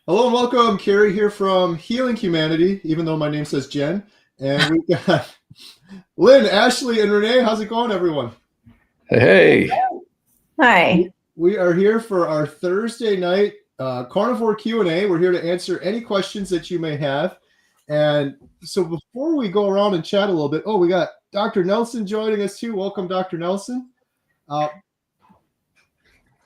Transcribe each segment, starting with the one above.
Hello and welcome, Carrie here from Healing Humanity, even though my name says Jen. And we've got Lynn, Ashley, and Renee. How's it going, everyone? Hey, Hi. We are here for our Thursday night Carnivore Q&A. We're here to answer any questions that you may have. And so before we go around and chat a little bit, we got Dr. Nelson joining us too. Welcome, Dr. Nelson. Uh,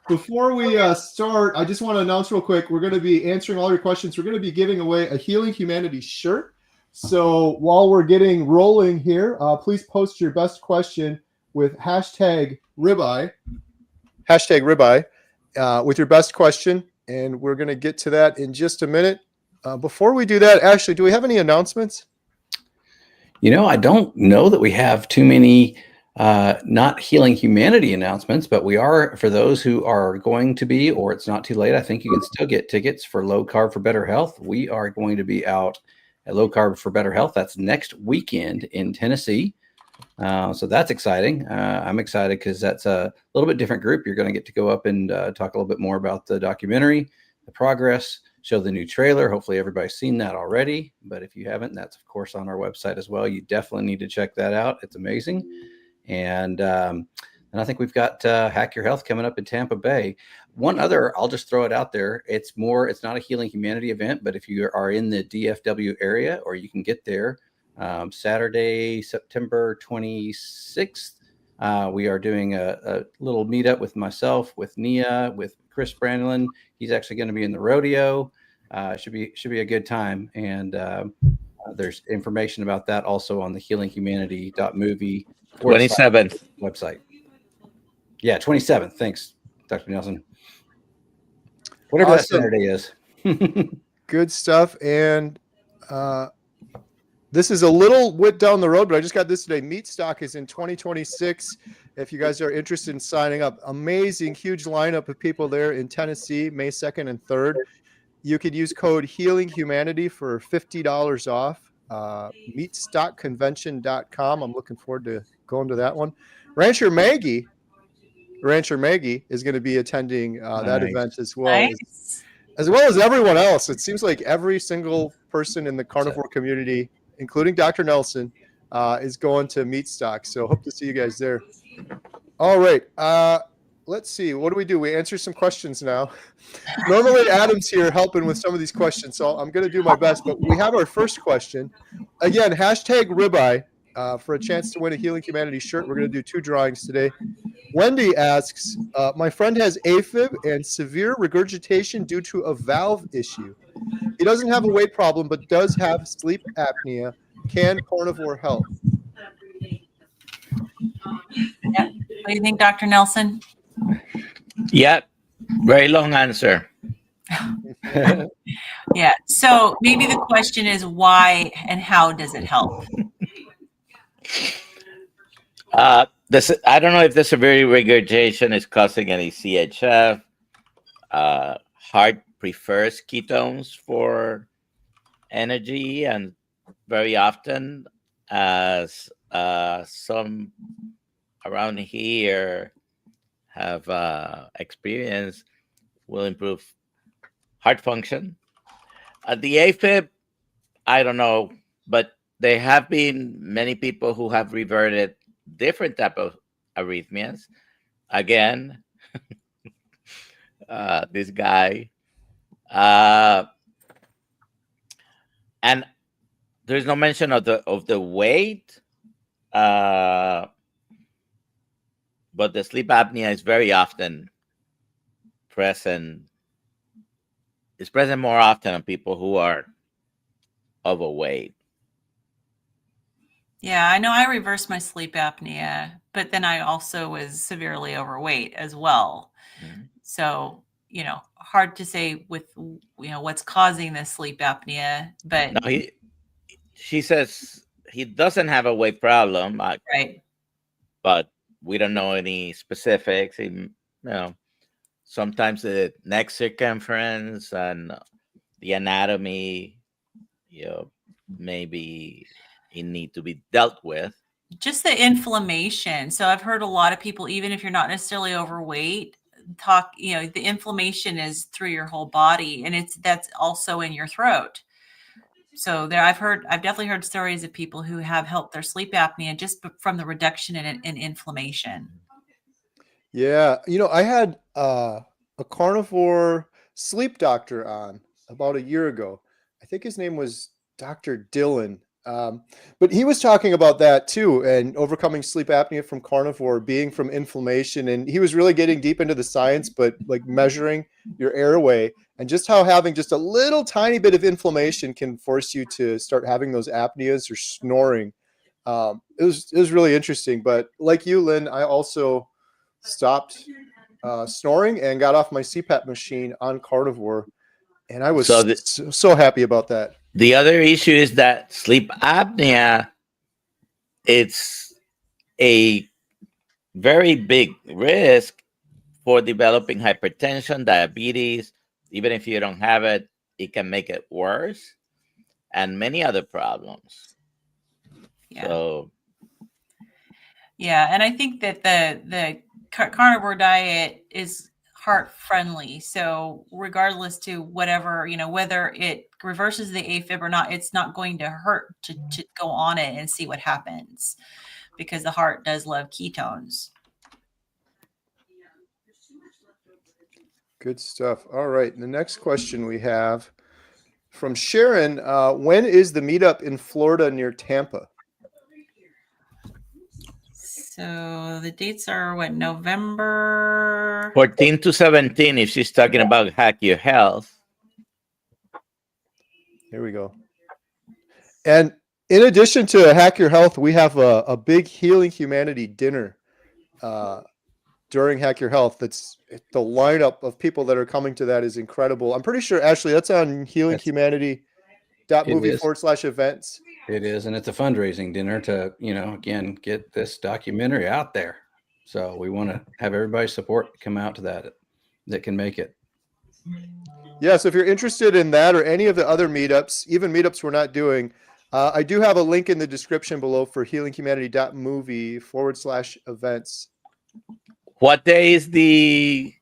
Before we start, I just want to announce real quick, we're going to be answering all your questions. We're going to be giving away a Healing Humanity shirt. So while we're getting rolling here, please post your best question with hashtag ribeye, with your best question. And we're going to get to that in just a minute. Before we do that, Ashley, do we have any announcements? I don't know that we have too many not Healing Humanity announcements, but we are, for those who are going to be, or it's not too late, I think you can still get tickets for Low Carb for Better Health. We are going to be out at Low Carb for Better Health. That's next weekend in Tennessee. So that's exciting. I'm excited because that's a little bit different group. You're going to get to go up and talk a little bit more about the documentary, the progress, show the new trailer. Hopefully everybody's seen that already. But if you haven't, that's of course on our website as well. You definitely need to check that out. It's amazing. And I think we've got Hack Your Health coming up in Tampa Bay. One other, I'll just throw it out there. It's not a Healing Humanity event, but if you are in the DFW area, or you can get there, Saturday, September 26th, we are doing a little meetup with myself, with Nia, with Chris Brandlin. He's actually going to be in the rodeo. Should be a good time. And there's information about that also on the healinghumanity.movie 27th website. Yeah, 27th. Thanks, Dr. Nelson. Whatever Awesome. that Saturday is. Good stuff. And this is a little bit down the road, but I just got this today. Meat Stock is in 2026. If you guys are interested in signing up, amazing, huge lineup of people there in Tennessee, May 2nd and 3rd. You could use code Healing Humanity for $50 off. Meatstockconvention.com. I'm looking forward to going to that one. Rancher Maggie is going to be attending that event as well. Nice. As well as everyone else. It seems like every single person in the carnivore community, including Dr. Nelson, is going to Meat Stock. So hope to see you guys there. All right. Let's see. What do? We answer some questions now. Normally, Adam's here helping with some of these questions, so I'm going to do my best. But we have our first question. Again, hashtag ribeye for a chance to win a Healing Humanity shirt. We're going to do 2 drawings today. Wendy asks, my friend has AFib and severe regurgitation due to a valve issue. He doesn't have a weight problem, but does have sleep apnea. Can carnivore help? Yep. What do you think, Dr. Nelson? Yeah, very long answer. Yeah. So maybe the question is why and how does it help? I don't know if the severe regurgitation is causing any CHF. Heart prefers ketones for energy, and very often, as some around here have experienced, will improve heart function. The AFib, I don't know, but there have been many people who have reverted different type of arrhythmias. Again, this guy, and there's no mention of the weight, but the sleep apnea is very often present. It's present more often on people who are overweight. Yeah, I know I reversed my sleep apnea, but then I also was severely overweight as well. Mm-hmm. So, hard to say with, what's causing the sleep apnea, but no, she says he doesn't have a weight problem, right. But we don't know any specifics. Sometimes the neck circumference and the anatomy, maybe it need to be dealt with. Just the inflammation. So I've heard a lot of people, even if you're not necessarily overweight, talk, the inflammation is through your whole body, and that's also in your throat. So I've definitely heard stories of people who have helped their sleep apnea just from the reduction in inflammation. Yeah, I had a carnivore sleep doctor on about a year ago. I think his name was Dr. Dillon. But he was talking about that too, and overcoming sleep apnea from carnivore being from inflammation. And he was really getting deep into the science, but like measuring your airway and just how having just a little tiny bit of inflammation can force you to start having those apneas or snoring. It was really interesting. But like you, Lynn, I also stopped snoring and got off my CPAP machine on carnivore, and I was So so happy about that. the other issue is that sleep apnea, it's a very big risk for developing hypertension, diabetes. Even if you don't have it, it can make it worse, and many other problems. Yeah. So Yeah, and I think that the carnivore diet is heart friendly. So regardless to whatever, whether it reverses the AFib or not, it's not going to hurt to go on it and see what happens, because the heart does love ketones. Good stuff. All right, the next question we have from Sharon: when is the meetup in Florida near Tampa? So the dates are what, November? 14 to 17, if she's talking about Hack Your Health. Here we go. And in addition to Hack Your Health, we have a big Healing Humanity dinner during Hack Your Health. That's the lineup of people that are coming to that is incredible. I'm pretty sure, Ashley, that's on healinghumanity.movie/events. It is, and it's a fundraising dinner to, again, get this documentary out there. So we want to have everybody's support come out to that can make it. Yeah, so if you're interested in that or any of the other meetups, even meetups we're not doing, I do have a link in the description below for healinghumanity.movie/events. What day is the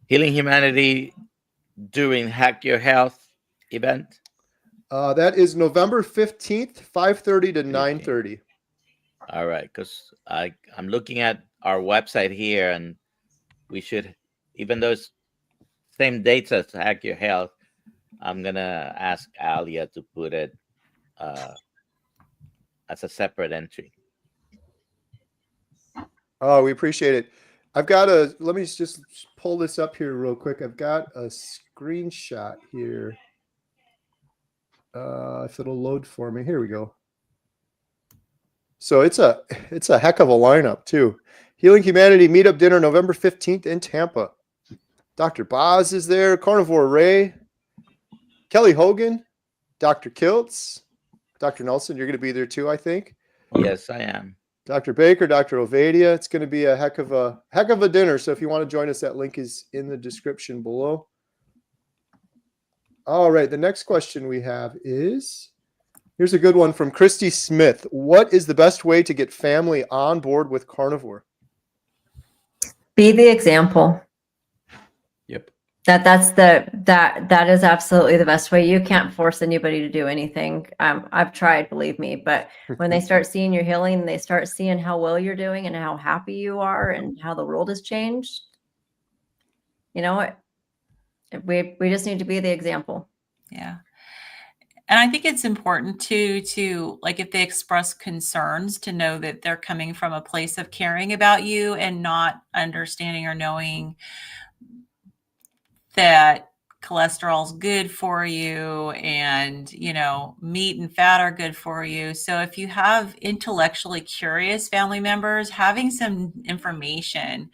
Healing Humanity during Hack Your Health event? That is November 15th, 5:30 to 9:30. All right, because I'm looking at our website here, and we should, even though it's same dates as Hack Your Health, I'm gonna ask Alia to put it as a separate entry. Oh, we appreciate it. Let me just pull this up here real quick. I've got a screenshot here. If it'll load for me. Here we go. So it's a heck of a lineup too. Healing Humanity Meetup Dinner November 15th in Tampa. Dr. Boz is there, Carnivore Ray, Kelly Hogan, Dr. Kiltz, Dr. Nelson, you're going to be there too, I think. Yes, I am. Dr. Baker, Dr. Ovadia. It's going to be a heck of a dinner. So if you want to join us, that link is in the description below. All right, the next question we have is, here's a good one from Christy Smith. What is the best way to get family on board with carnivore? Be the example. Yep. That is absolutely the best way. You can't force anybody to do anything. I've tried, believe me, but when they start seeing your healing, they start seeing how well you're doing and how happy you are and how the world has changed. You know what? We just need to be the example. Yeah. And I think it's important to like, if they express concerns, to know that they're coming from a place of caring about you and not understanding or knowing that cholesterol's good for you and, meat and fat are good for you. So if you have intellectually curious family members, having some information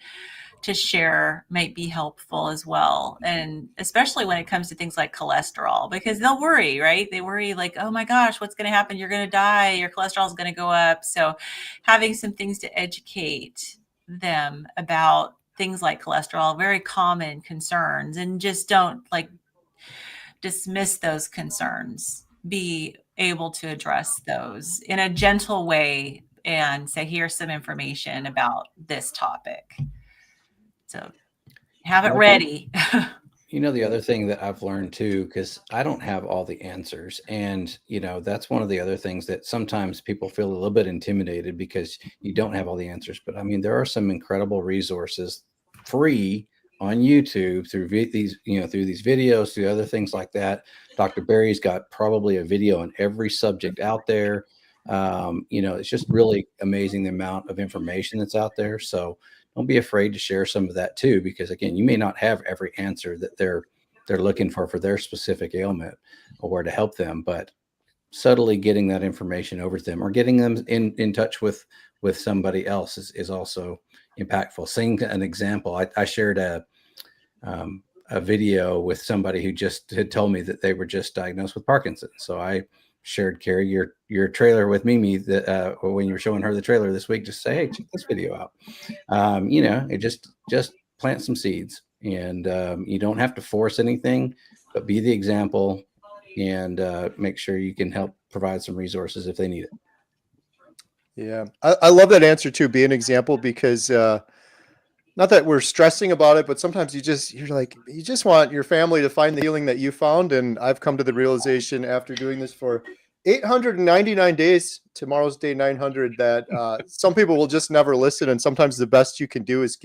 to share might be helpful as well. And especially when it comes to things like cholesterol, because they'll worry, right? They worry like, oh my gosh, what's going to happen? You're going to die. Your cholesterol is going to go up. So having some things to educate them about things like cholesterol, very common concerns, and just don't dismiss those concerns. Be able to address those in a gentle way and say, here's some information about this topic. So Have it ready. You know, the other thing that I've learned too, because I don't have all the answers. And, you know, that's one of the other things that sometimes people feel a little bit intimidated because you don't have all the answers. But I mean, there are some incredible resources free on YouTube through these, you know, through these videos, through other things like that. Dr. Barry's got probably a video on every subject out there. You know, it's just really amazing the amount of information that's out there. So don't be afraid to share some of that too, because again, you may not have every answer that they're looking for their specific ailment or where to help them, but subtly getting that information over to them or getting them in touch with somebody else is also impactful. Seeing an example, I shared a video with somebody who just had told me that they were just diagnosed with Parkinson's. So I shared, Carrie, your trailer with Mimi that when you were showing her the trailer this week, just say, hey, check this video out. You know, it just plant some seeds, and you don't have to force anything, but be the example and make sure you can help provide some resources if they need it. Yeah, I love that answer too. Be an example, because not that we're stressing about it, but sometimes you're like, you just want your family to find the healing that you found. And I've come to the realization after doing this for 899 days, tomorrow's day 900, that some people will just never listen. And sometimes the best you can do is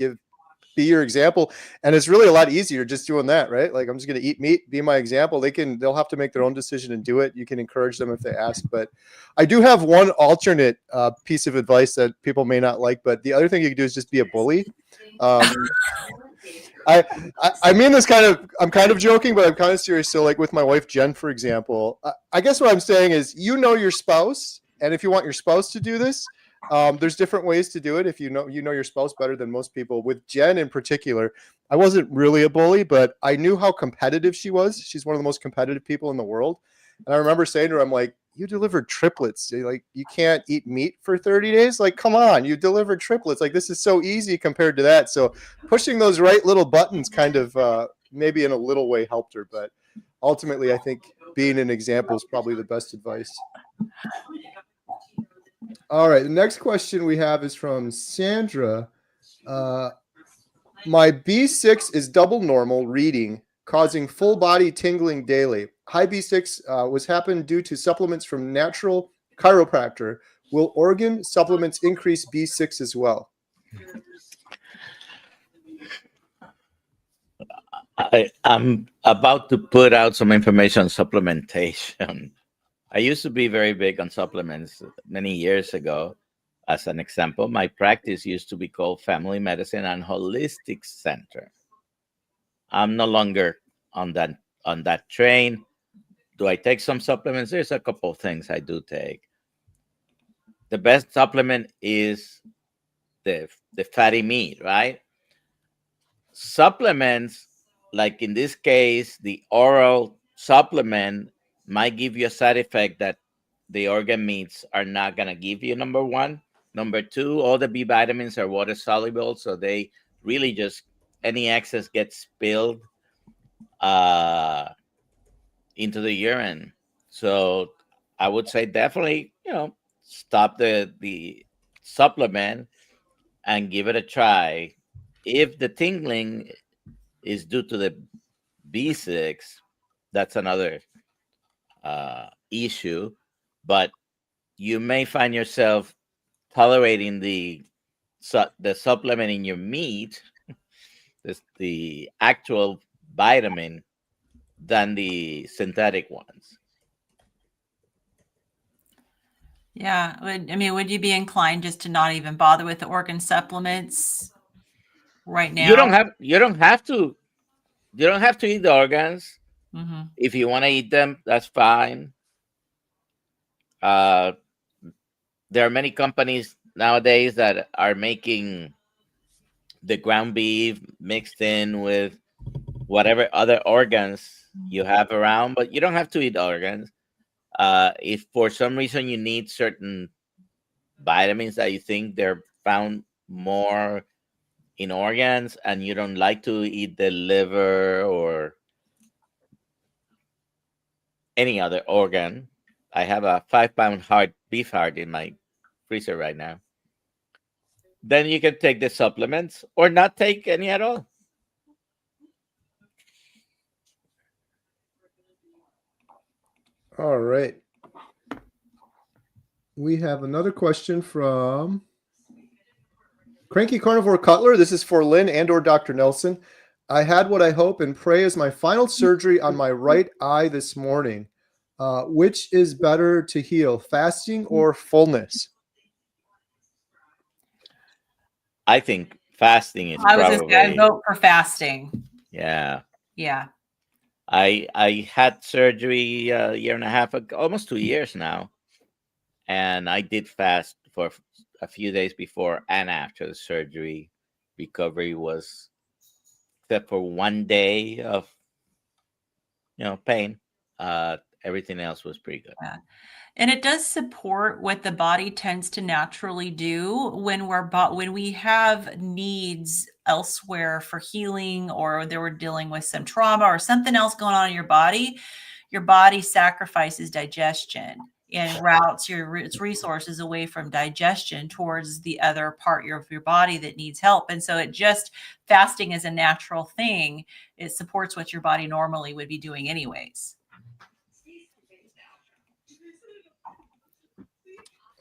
be your example. And it's really a lot easier just doing that, right? Like, I'm just going to eat meat, be my example. They'll have to make their own decision and do it. You can encourage them if they ask. But I do have one alternate piece of advice that people may not like, but the other thing you can do is just be a bully. I mean this I'm kind of joking, but I'm kind of serious. So like with my wife, Jen, for example, I guess what I'm saying is, you know your spouse. And if you want your spouse to do this, there's different ways to do it. If you know your spouse better than most people. With Jen in particular, I wasn't really a bully, but I knew how competitive she was. She's one of the most competitive people in the world. And I remember saying to her, I'm like, you delivered triplets. Like, you can't eat meat for 30 days. Like, come on, you delivered triplets. Like, this is so easy compared to that. So pushing those right little buttons kind of maybe in a little way helped her. But ultimately, I think being an example is probably the best advice. All right. The next question we have is from Sandra. My B6 is double normal reading, causing full body tingling daily. High B6 was happened due to supplements from natural chiropractor. Will organ supplements increase B6 as well? I'm about to put out some information on supplementation. I used to be very big on supplements many years ago. As an example, my practice used to be called Family Medicine and Holistic Center. I'm no longer on that train. Do I take some supplements? There's a couple of things I do take. The best supplement is the fatty meat, right? Supplements, like in this case, the oral supplement might give you a side effect that the organ meats are not going to give you, number one. Number two, all the B vitamins are water soluble, so they really just, any excess gets spilled into the urine. So I would say definitely, stop the supplement and give it a try. If the tingling is due to the B6, that's another issue. But you may find yourself tolerating the supplement in your meat, the actual vitamin, than the synthetic ones. Yeah. Would you be inclined just to not even bother with the organ supplements right now? You don't have to eat the organs. Mm-hmm. If you want to eat them, that's fine. There are many companies nowadays that are making the ground beef mixed in with whatever other organs you have around, but you don't have to eat organs. If for some reason you need certain vitamins that you think they're found more in organs and you don't like to eat the liver or any other organ, I have a 5-pound beef heart in my freezer right now. Then you can take the supplements or not take any at all. All right. We have another question from Cranky Carnivore Cutler. This is for Lynn and or Dr. Nelson. I had what I hope and pray is my final surgery on my right eye this morning. Which is better to heal, fasting or fullness? I think fasting is I was going to say, I probably, vote for fasting. yeah. Yeah. I had surgery a year and a half ago, almost 2 years now, and I did fast for a few days before and after the surgery. Recovery was, except for 1 day of pain, everything else was pretty good. Yeah. And it does support what the body tends to naturally do when when we have needs elsewhere for healing, or they were dealing with some trauma or something else going on in your body sacrifices digestion and routes its resources away from digestion towards the other part of your body that needs help. And so fasting is a natural thing. It supports what your body normally would be doing anyways.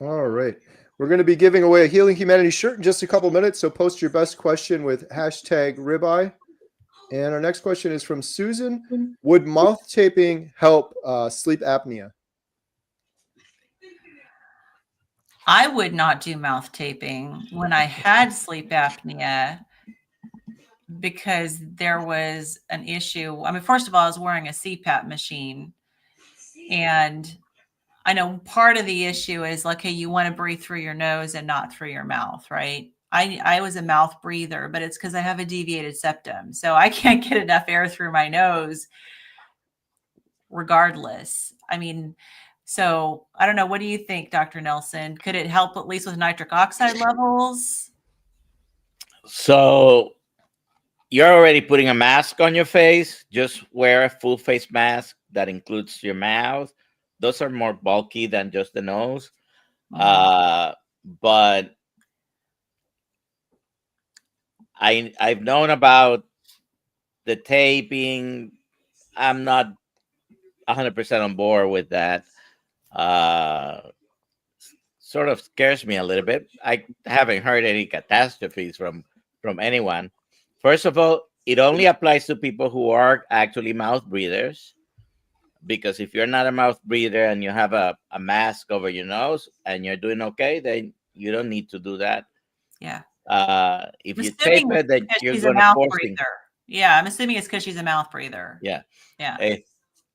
All right. We're going to be giving away a Healing Humanity shirt in just a couple minutes, so post your best question with hashtag ribeye. And our next question is from Susan. Would mouth taping help sleep apnea? I would not do mouth taping when I had sleep apnea because there was an issue. I mean, first of all, I was wearing a CPAP machine, and I know part of the issue is like, hey, you want to breathe through your nose and not through your mouth, right? I was a mouth breather, but it's because I have a deviated septum. So I can't get enough air through my nose regardless. I mean, so I don't know. What do you think, Dr. Nelson? Could it help at least with nitric oxide levels? So you're already putting a mask on your face. Just wear a full face mask that includes your mouth. Those are more bulky than just the nose. But I've known about the taping. I'm not 100% on board with that. Sort of scares me a little bit. I haven't heard any catastrophes from anyone. First of all, it only applies to people who are actually mouth breathers, because if you're not a mouth breather and you have a mask over your nose and you're doing okay, then you don't need to do that. Yeah. If you tape it, then you're going to force things. Yeah, I'm assuming it's because she's a mouth breather. Yeah. Yeah.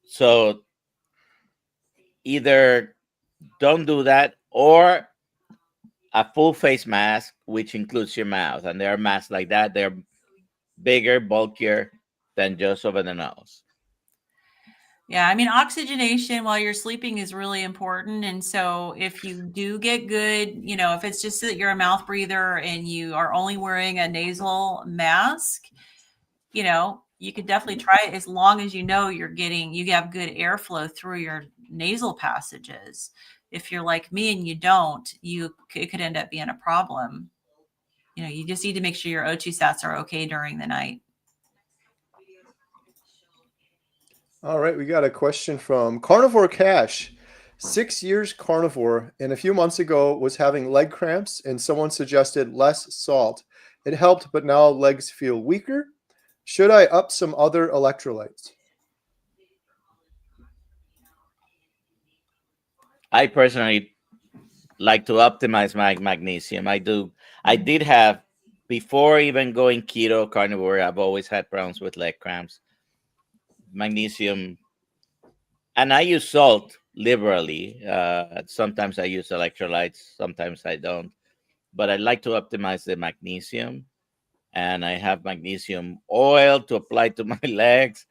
So either don't do that, or a full face mask, which includes your mouth. And there are masks like that. They're bigger, bulkier than just over the nose. Yeah, I mean, oxygenation while you're sleeping is really important. And so if you do get good, if it's just that you're a mouth breather and you are only wearing a nasal mask, you could definitely try it, as long as you have good airflow through your nasal passages. If you're like me and you don't, it could end up being a problem. You just need to make sure your O2 sats are okay during the night. All right, we got a question from Carnivore Cash. 6 years carnivore, and a few months ago was having leg cramps, and someone suggested less salt. It helped, but now legs feel weaker. Should I up some other electrolytes? I personally like to optimize my magnesium. I did have, before even going keto carnivore, I've always had problems with leg cramps. Magnesium, and I use salt liberally. Sometimes I use electrolytes, sometimes I don't. But I like to optimize the magnesium, and I have magnesium oil to apply to my legs.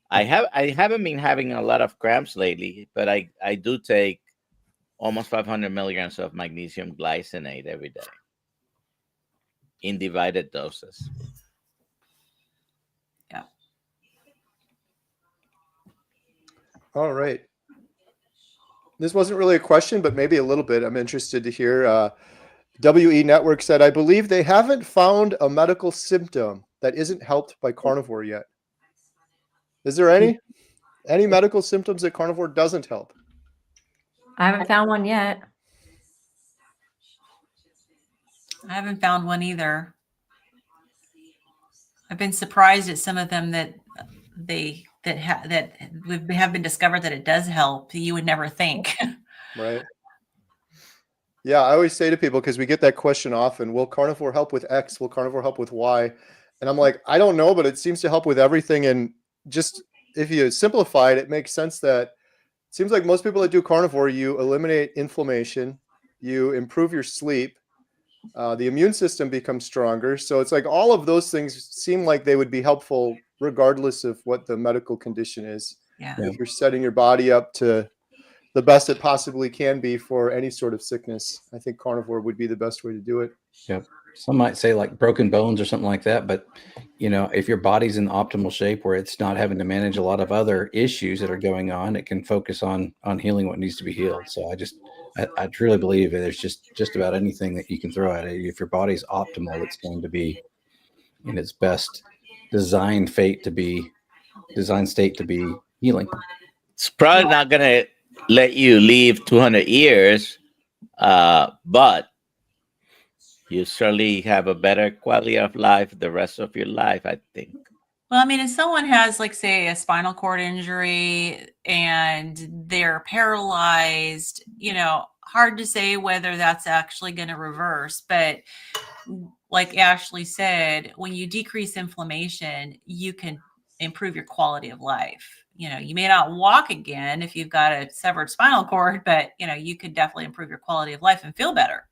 I haven't been having a lot of cramps lately, but I do take almost 500 milligrams of magnesium glycinate every day in divided doses. Yeah. All right. This wasn't really a question, but maybe a little bit. I'm interested to hear. WE Network said, I believe they haven't found a medical symptom that isn't helped by carnivore yet. Is there any? Any medical symptoms that carnivore doesn't help? I haven't found one yet. I haven't found one either. I've been surprised at some of them that have been discovered that it does help. You would never think. Right. Yeah, I always say to people, because we get that question often, will carnivore help with X? Will carnivore help with Y? And I'm like, I don't know, but it seems to help with everything. And just if you simplify it, it makes sense that it seems like most people that do carnivore, you eliminate inflammation, you improve your sleep, the immune system becomes stronger. So it's like all of those things seem like they would be helpful regardless of what the medical condition is. Yeah. If you're setting your body up to the best it possibly can be for any sort of sickness, I think carnivore would be the best way to do it. Yep. Some might say like broken bones or something like that, but if your body's in optimal shape where it's not having to manage a lot of other issues that are going on, it can focus on healing what needs to be healed. So I truly believe that there's just about anything that you can throw at it. If your body's optimal, it's going to be in its best designed state to be healing. It's probably not going to let you live 200 years, but you certainly have a better quality of life the rest of your life, I think. Well, I mean, if someone has, like, say, a spinal cord injury and they're paralyzed, hard to say whether that's actually going to reverse. But like Ashley said, when you decrease inflammation, you can improve your quality of life. You may not walk again if you've got a severed spinal cord, but, you could definitely improve your quality of life and feel better.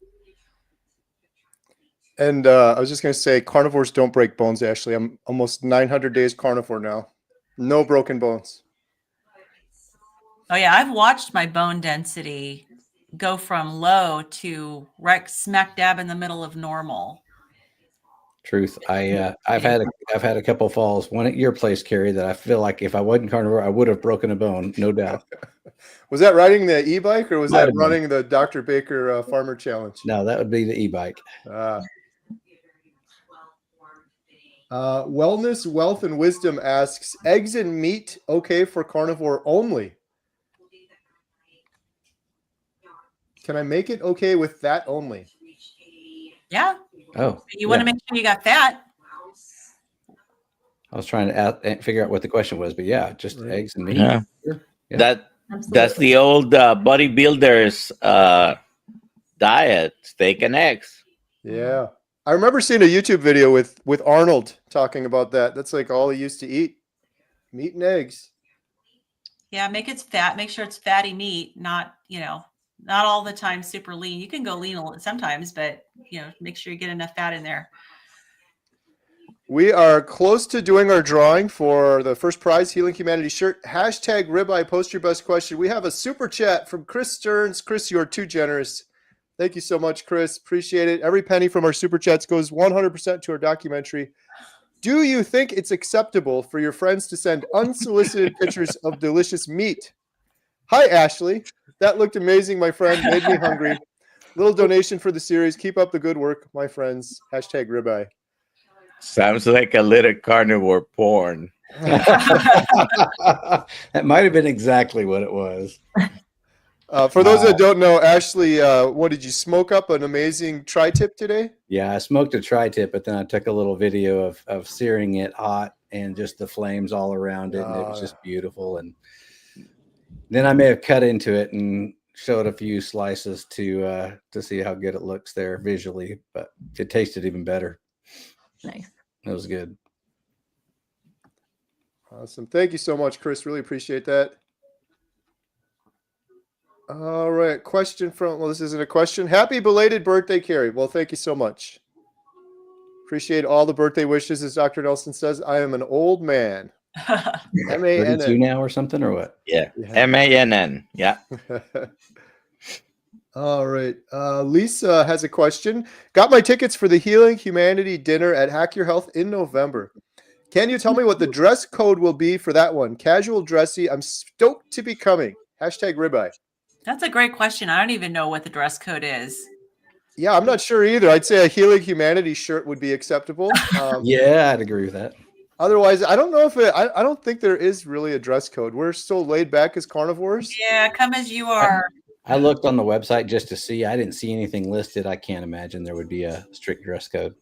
And I was just going to say, carnivores don't break bones, Ashley. I'm almost 900 days carnivore now. No broken bones. Oh, yeah. I've watched my bone density go from low to smack dab in the middle of normal. Truth. I've had a couple falls, one at your place, Carrie, that I feel like if I wasn't carnivore, I would have broken a bone, no doubt. Was that riding the e-bike or was that running the Dr. Baker Farmer Challenge? No, that would be the e-bike. Wellness, Wealth, and Wisdom asks, eggs and meat okay for carnivore only? Can I make it okay with that only? Yeah. Oh, you want to make sure you got fat. I was trying to figure out what the question was, but yeah, just eggs and meat. Yeah. Sure. Yeah. That's the old bodybuilders diet, steak and eggs. Yeah. I remember seeing a YouTube video with Arnold talking about that. That's like all he used to eat, meat and eggs. Yeah, make it fat. Make sure it's fatty meat, not all the time super lean. You can go lean sometimes, but make sure you get enough fat in there. We are close to doing our drawing for the first prize, Healing Humanity shirt. Hashtag ribeye, post your best question. We have a super chat from Chris Stearns. Chris, you are too generous. Thank you so much, Chris. Appreciate it. Every penny from our super chats goes 100% to our documentary. Do you think it's acceptable for your friends to send unsolicited pictures of delicious meat? Hi, Ashley. That looked amazing, my friend. Made me hungry. Little donation for the series. Keep up the good work, my friends. Hashtag ribeye. Sounds like a little carnivore porn. That might have been exactly what it was. For those that don't know, Ashley, what did you smoke up an amazing tri-tip today? Yeah, I smoked a tri-tip, but then I took a little video of searing it hot and just the flames all around it, and it was just beautiful. And then I may have cut into it and showed a few slices to see how good it looks there visually, but it tasted even better. Nice. It was good. Awesome. Thank you so much, Chris. Really appreciate that. All right. Question from, well, this isn't a question. Happy belated birthday, Carrie. Well, thank you so much. Appreciate all the birthday wishes. As Dr. Nelson says, I am an old man. M-A-N-N. 32 now or something, or what? Yeah. M-A-N-N. Yeah. All right. Lisa has a question. Got my tickets for the Healing Humanity dinner at Hack Your Health in November. Can you tell me what the dress code will be for that one? Casual, dressy. I'm stoked to be coming. Hashtag ribeye. That's a great question. I don't even know what the dress code is. Yeah, I'm not sure either. I'd say a Healing Humanity shirt would be acceptable. Yeah, I'd agree with that. Otherwise, I don't know if I don't think there is really a dress code. We're so laid back as carnivores. Yeah, come as you are. I looked on the website just to see. I didn't see anything listed. I can't imagine there would be a strict dress code.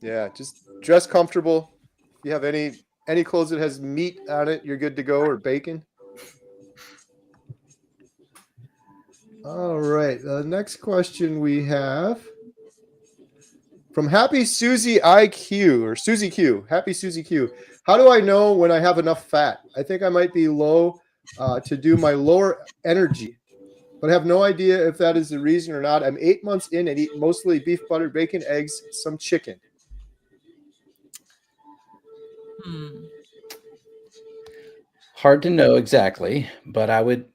Yeah, just dress comfortable. If you have any clothes that has meat on it, you're good to go, or bacon. All right. The next question we have from Happy Susie IQ or Susie Q. Happy Susie Q. How do I know when I have enough fat? I think I might be low to do my lower energy, but I have no idea if that is the reason or not. I'm 8 months in and eat mostly beef, butter, bacon, eggs, some chicken. Hard to know exactly, but I would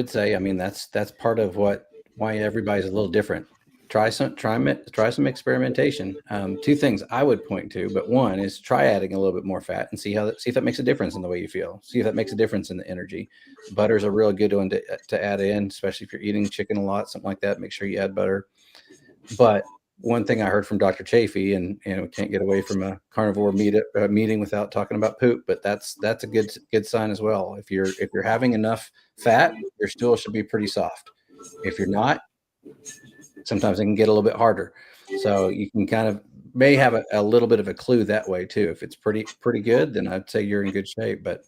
say, I mean, that's part of why everybody's a little different. Try some experimentation. Two things I would point to, but one is try adding a little bit more fat and see if that makes a difference in the way you feel. See if that makes a difference in the energy. Butter's a real good one to add in, especially if you're eating chicken a lot, something like that. Make sure you add butter. But one thing I heard from Dr. Chafee, and we can't get away from a carnivore meeting without talking about poop, but that's a good sign as well. If you're having enough fat, your stool should be pretty soft. If you're not, sometimes it can get a little bit harder. So you can kind of may have a little bit of a clue that way too. If it's pretty good, then I'd say you're in good shape. But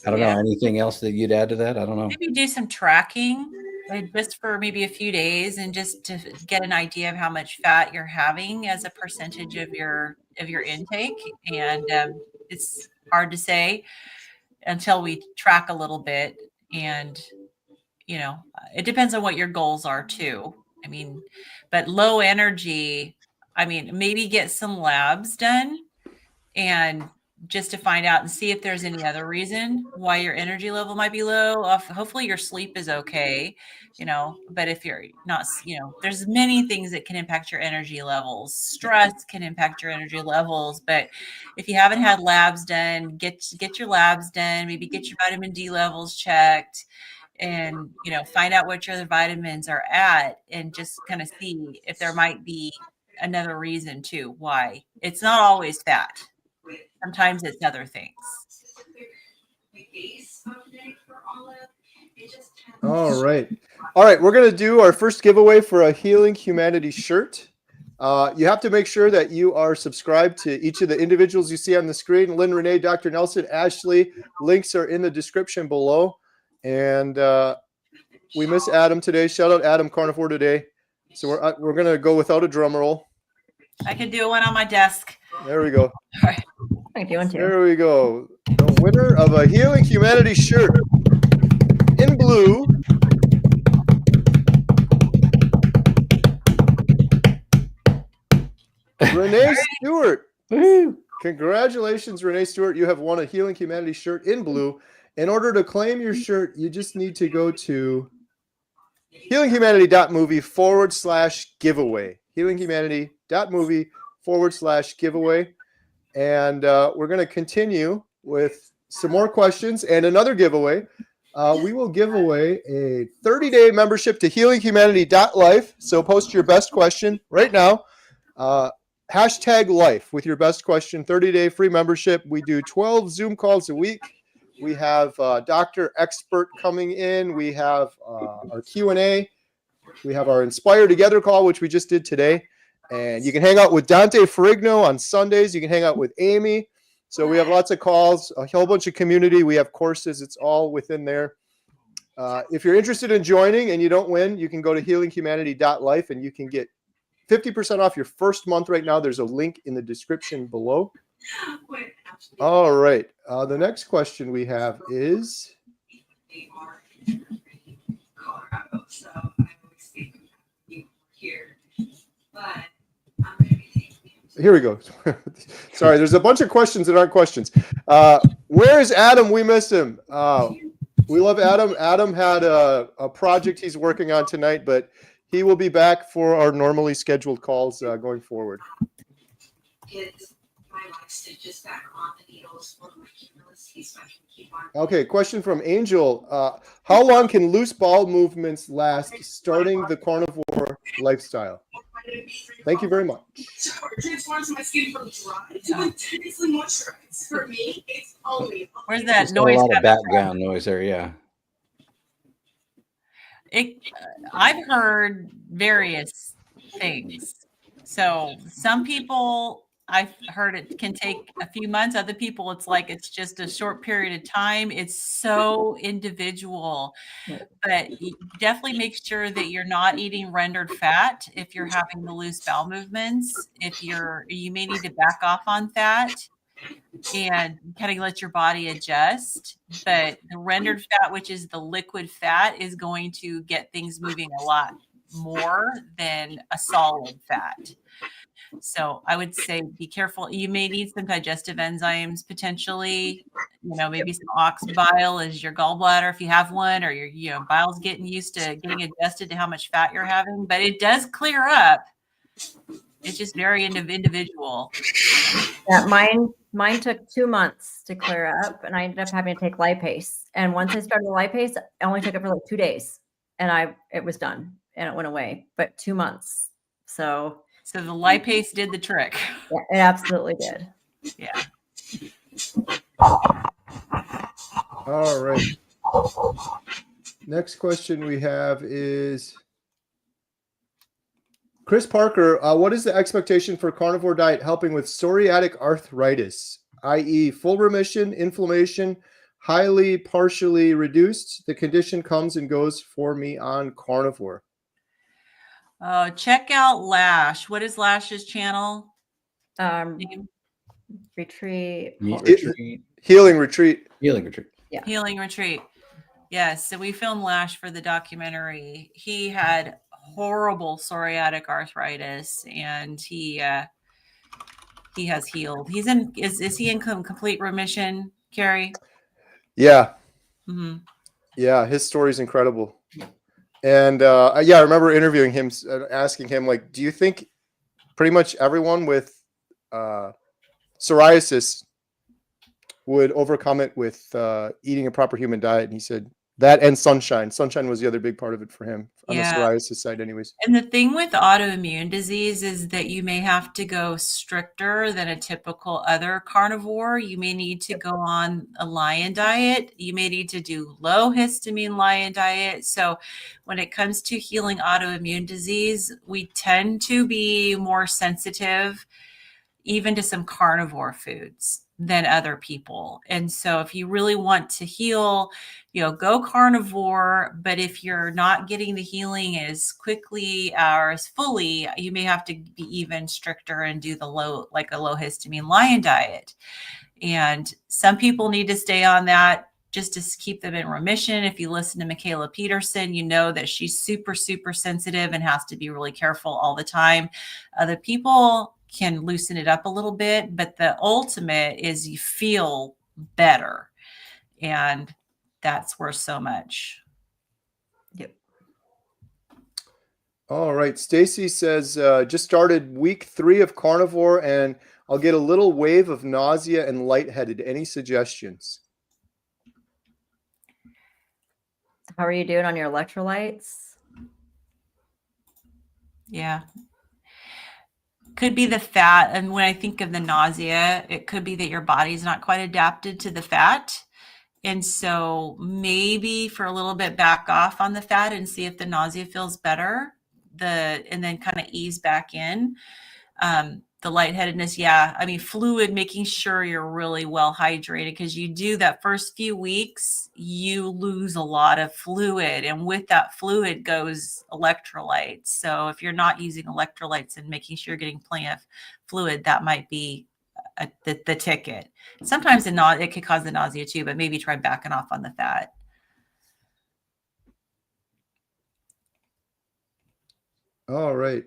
I don't know. Anything else that you'd add to that? I don't know. Maybe do some tracking just for maybe a few days and just to get an idea of how much fat you're having as a percentage of your intake. And it's hard to say until we track a little bit. And, it depends on what your goals are too. I mean, but low energy, maybe get some labs done and just to find out and see if there's any other reason why your energy level might be low. Hopefully your sleep is okay, but if you're not, there's many things that can impact your energy levels. Stress can impact your energy levels, but if you haven't had labs done, get your labs done, maybe get your vitamin D levels checked and, find out what your other vitamins are at and just kind of see if there might be another reason too, why. It's not always fat. Sometimes it's other things. All right. We're going to do our first giveaway for a Healing Humanity shirt. You have to make sure that you are subscribed to each of the individuals you see on the screen. Lynn, Renee, Dr. Nelson, Ashley. Links are in the description below. And we miss Adam today. Shout out Adam Carnivore today. So we're going to go without a drum roll. I can do one on my desk. There we go. All right. I do one too. There we go. The winner of a Healing Humanity shirt in blue. Renee Stewart. Woo-hoo. Congratulations, Renee Stewart. You have won a Healing Humanity shirt in blue. In order to claim your shirt, you just need to go to healinghumanity.movie/giveaway. healinghumanity.movie/giveaway. And we're going to continue with some more questions and another giveaway. We will give away a 30-day membership to healinghumanity.life. So post your best question right now. #life with your best question, 30-day free membership. We do 12 Zoom calls a week. We have Dr. Expert coming in. We have our Q&A. We have our Inspire Together call, which we just did today. And you can hang out with Dante Ferrigno on Sundays. You can hang out with Amy. So we have lots of calls, a whole bunch of community. We have courses. It's all within there. If you're interested in joining and you don't win, you can go to healinghumanity.life and you can get 50% off your first month right now. There's a link in the description below. All right. The next question we have is... Colorado, so I always think of you here. But here we go. Sorry, there's a bunch of questions that aren't questions. Where is Adam? We miss him. We love Adam. Adam had a project he's working on tonight, but he will be back for our normally scheduled calls going forward. My life stitches back on the needles for my humorous piece so I can keep on. Okay, question from Angel. How long can loose bowel movements last starting the carnivore lifestyle? Thank you very much. Shower transforms my skin from dry to intensely moisturized. For me, it's always. Where's that There's a noise lot of coming from? background noise there. Yeah. I've heard various things. So some people, I've heard it can take a few months. Other people, it's like it's just a short period of time. It's so individual. But definitely make sure that you're not eating rendered fat if you're having the loose bowel movements. You may need to back off on fat and kind of let your body adjust. But the rendered fat, which is the liquid fat, is going to get things moving a lot more than a solid fat. So I would say be careful. You may need some digestive enzymes potentially. Maybe some ox bile is your gallbladder if you have one, or your bile's getting used to getting adjusted to how much fat you're having. But it does clear up. It's just very individual. Yeah, mine took 2 months to clear up, and I ended up having to take lipase. And once I started lipase, I only took it for like 2 days, and it was done, and it went away. But 2 months, so the lipase did the trick. yeah, it absolutely did. Yeah. All right. Next question we have is Chris Parker. What is the expectation for carnivore diet helping with psoriatic arthritis, i.e., full remission, inflammation, highly partially reduced? The condition comes and goes for me on carnivore. Check out Lash. What is Lash's channel? Retreat. Meat retreat. Healing retreat. Healing retreat. Yeah. Healing retreat. Yes. So we filmed Lash for the documentary. He had horrible psoriatic arthritis, and he has healed. Is he in complete remission, Carrie? Yeah. Mm-hmm. Yeah. His story is incredible. And I remember interviewing him, asking him, like, do you think pretty much everyone with psoriasis would overcome it with eating a proper human diet? And he said that, and sunshine. Sunshine was the other big part of it for him on the psoriasis side anyways. And the thing with autoimmune disease is that you may have to go stricter than a typical other carnivore. You may need to go on a lion diet. You may need to do low histamine lion diet. So when it comes to healing autoimmune disease, we tend to be more sensitive even to some carnivore foods than other people. And so if you really want to heal, go carnivore. But if you're not getting the healing as quickly or as fully, you may have to be even stricter and do a low histamine lion diet. And some people need to stay on that just to keep them in remission. If you listen to Michaela Peterson, you know that she's super, super sensitive and has to be really careful all the time. Other people can loosen it up a little bit, but the ultimate is you feel better. And that's worth so much. Yep. All right. Stacy says, just started week 3 of carnivore and I'll get a little wave of nausea and lightheaded. Any suggestions? How are you doing on your electrolytes? Yeah. Could be the fat. And when I think of the nausea, it could be that your body's not quite adapted to the fat. And so maybe for a little bit back off on the fat and see if the nausea feels better, and then kind of ease back in. The lightheadedness, fluid, making sure you're really well hydrated, because you do that first few weeks, you lose a lot of fluid, and with that fluid goes electrolytes. So if you're not using electrolytes and making sure you're getting plenty of fluid, that might be the ticket. Sometimes it could cause the nausea too, but maybe try backing off on the fat. All right.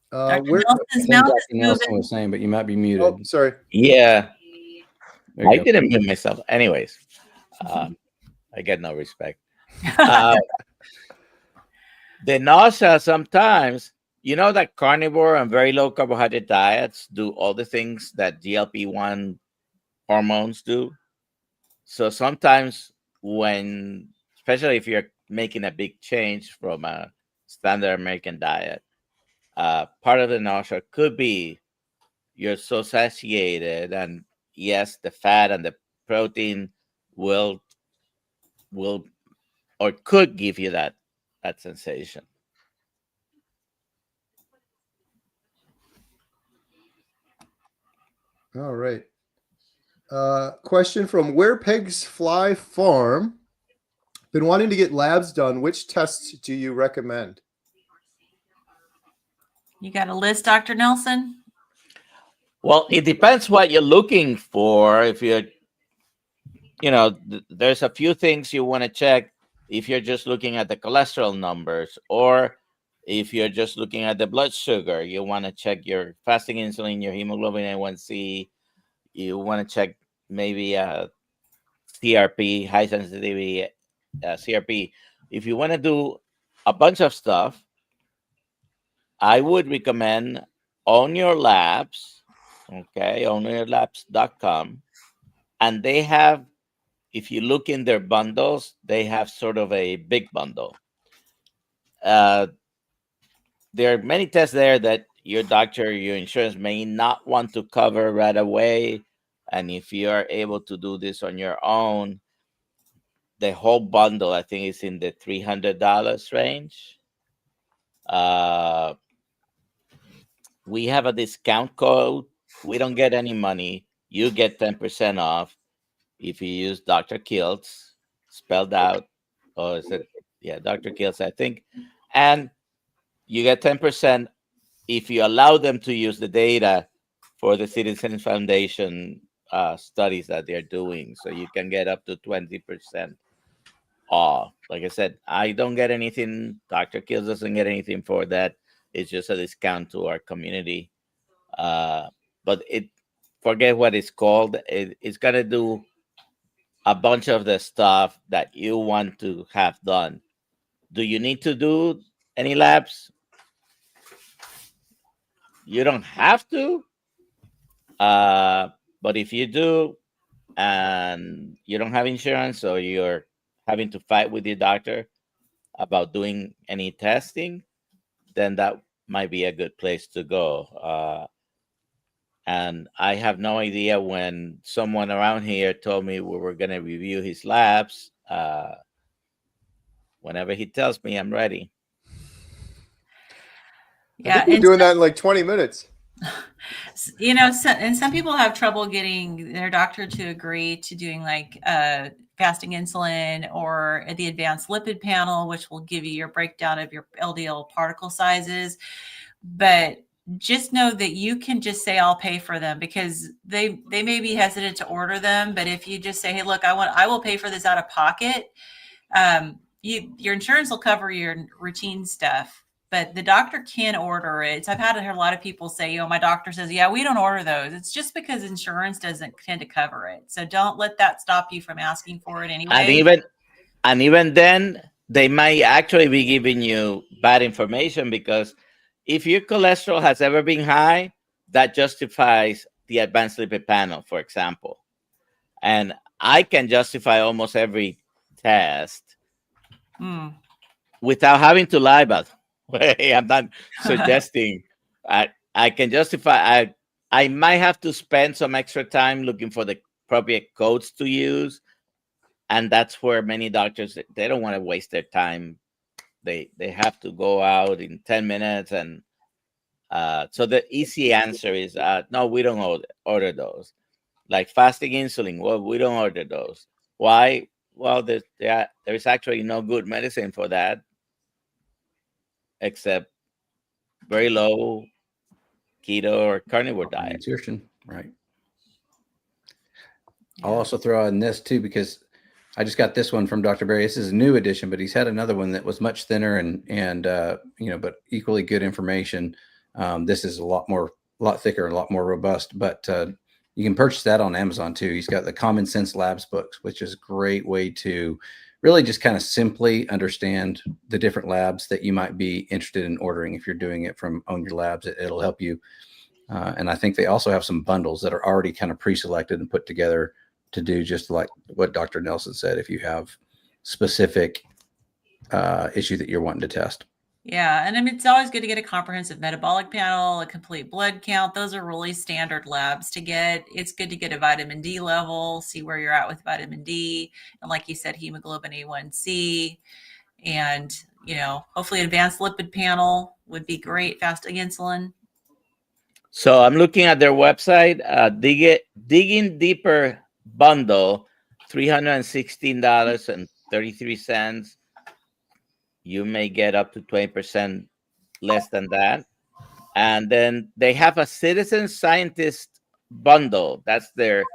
Dr. Where Nelson's mouth is Nelson moving. was saying, but you might be muted. Oh, sorry. Yeah, There you I go. didn't mute myself. Anyways, I get no respect. The nausea sometimes, that carnivore and very low carbohydrate diets do all the things that GLP-1 hormones do. So sometimes especially if you're making a big change from a standard American diet, part of the nausea could be you're so satiated, and yes, the fat and the protein will or could give you that sensation. All right. Question from Where Pigs Fly Farm. Been wanting to get labs done. Which tests do you recommend? You got a list, Dr. Nelson? Well, it depends what you're looking for. If you're, there's a few things you want to check if you're just looking at the cholesterol numbers, or if you're just looking at the blood sugar. You want to check your fasting insulin, your hemoglobin A1C. You want to check maybe CRP, high sensitivity CRP. If you want to do a bunch of stuff, I would recommend Own Your Labs, okay, ownyourlabs.com. And they have, if you look in their bundles, they have sort of a big bundle. There are many tests there that your doctor, your insurance may not want to cover right away. And if you are able to do this on your own, the whole bundle, I think, is in the $300 range. We have a discount code. We don't get any money. You get 10% off if you use Dr. Kiltz, spelled out. Oh, is it? Yeah, Dr. Kiltz, I think. And you get 10% if you allow them to use the data for the Citizens Foundation studies that they're doing. So you can get up to 20% off. Like I said, I don't get anything. Dr. Kills doesn't get anything for that. It's just a discount to our community. But forget what it's called. It's gonna do a bunch of the stuff that you want to have done. Do you need to do any labs? You don't have to. But if you do, and you don't have insurance, or you're having to fight with your doctor about doing any testing, then that might be a good place to go. And I have no idea when someone around here told me we were going to review his labs. Whenever he tells me, I'm ready. I think we're doing that in like 20 minutes. And some people have trouble getting their doctor to agree to doing like fasting insulin or the advanced lipid panel, which will give you your breakdown of your LDL particle sizes. But just know that you can just say, I'll pay for them, because they may be hesitant to order them. But if you just say, hey, look, I will pay for this out of pocket, your insurance will cover your routine stuff. But the doctor can order it. I've had a lot of people say, my doctor says, yeah, we don't order those. It's just because insurance doesn't tend to cover it. So don't let that stop you from asking for it anyway. And even then, they might actually be giving you bad information, because if your cholesterol has ever been high, that justifies the advanced lipid panel, for example. And I can justify almost every test without having to lie about it. I'm not suggesting. I can justify. I might have to spend some extra time looking for the appropriate codes to use, and that's where many doctors, they don't want to waste their time. They have to go out in 10 minutes, and so the easy answer is no, we don't order those. Like fasting insulin, well, we don't order those. Why? Well, there's actually no good medicine for that, except very low keto or carnivore diet. Nutrition, right? I'll also throw in this too, because I just got this one from Dr. Berry. This is a new edition, but he's had another one that was much thinner and but equally good information. This is a lot thicker and a lot more robust, but you can purchase that on Amazon too. He's got the Common Sense Labs books, which is a great way to really just kind of simply understand the different labs that you might be interested in ordering. If you're doing it from Own Your Labs, it'll help you. And I think they also have some bundles that are already kind of pre-selected and put together to do just like what Dr. Nelson said, if you have specific issue that you're wanting to test. Yeah, and I mean, it's always good to get a comprehensive metabolic panel, a complete blood count. Those are really standard labs to get. It's good to get a vitamin D level, see where you're at with vitamin D, and like you said, hemoglobin A1C, and hopefully advanced lipid panel would be great. Fasting insulin. So I'm looking at their website, Digging Deeper bundle, $316.33. You may get up to 20% less than that. And then they have a citizen scientist bundle. That's their